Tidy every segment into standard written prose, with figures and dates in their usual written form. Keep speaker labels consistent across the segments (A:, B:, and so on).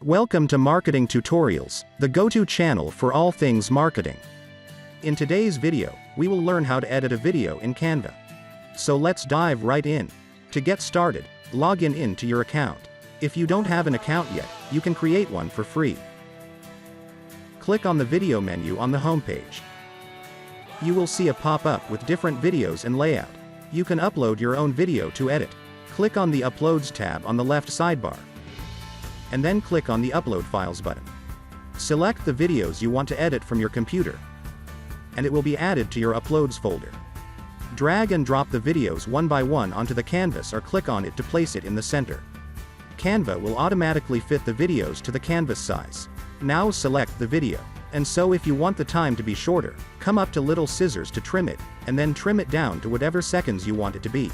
A: Welcome to Marketing Tutorials, the go-to channel for all things marketing. In today's video, we will learn how to edit a video in Canva. So let's dive right in. To get started, log into your account. If you don't have an account yet, you can create one for free. Click on the video menu on the homepage. You will see a pop-up with different videos and layout. You can upload your own video to edit. Click on the Uploads tab on the left sidebar. And then click on the Upload Files button. Select the videos you want to edit from your computer, and it will be added to your Uploads folder. Drag and drop the videos one by one onto the canvas or click on it to place it in the center. Canva will automatically fit the videos to the canvas size. Now select the video. And so if you want the time to be shorter, come up to little scissors to trim it, and then trim it down to whatever seconds you want it to be.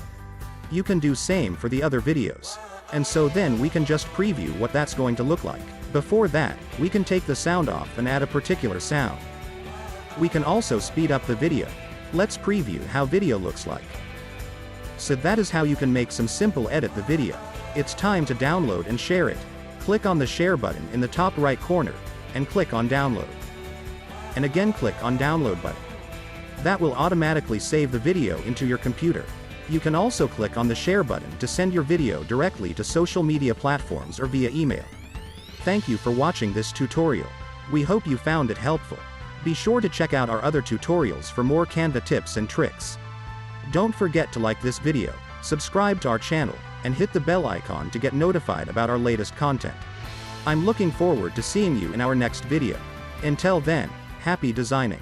A: You can do same for the other videos. And so then we can just preview what that's going to look like. Before that, we can take the sound off and add a particular sound. We can also speed up the video. Let's preview how video looks like. So that is how you can make some simple edit the video. It's time to download and share it. Click on the share button in the top right corner, and click on download. And again click on download button. That will automatically save the video into your computer. You can also click on the share button to send your video directly to social media platforms or via email. Thank you for watching this tutorial. We hope you found it helpful. Be sure to check out our other tutorials for more Canva tips and tricks. Don't forget to like this video, subscribe to our channel, and hit the bell icon to get notified about our latest content. I'm looking forward to seeing you in our next video. Until then, happy designing.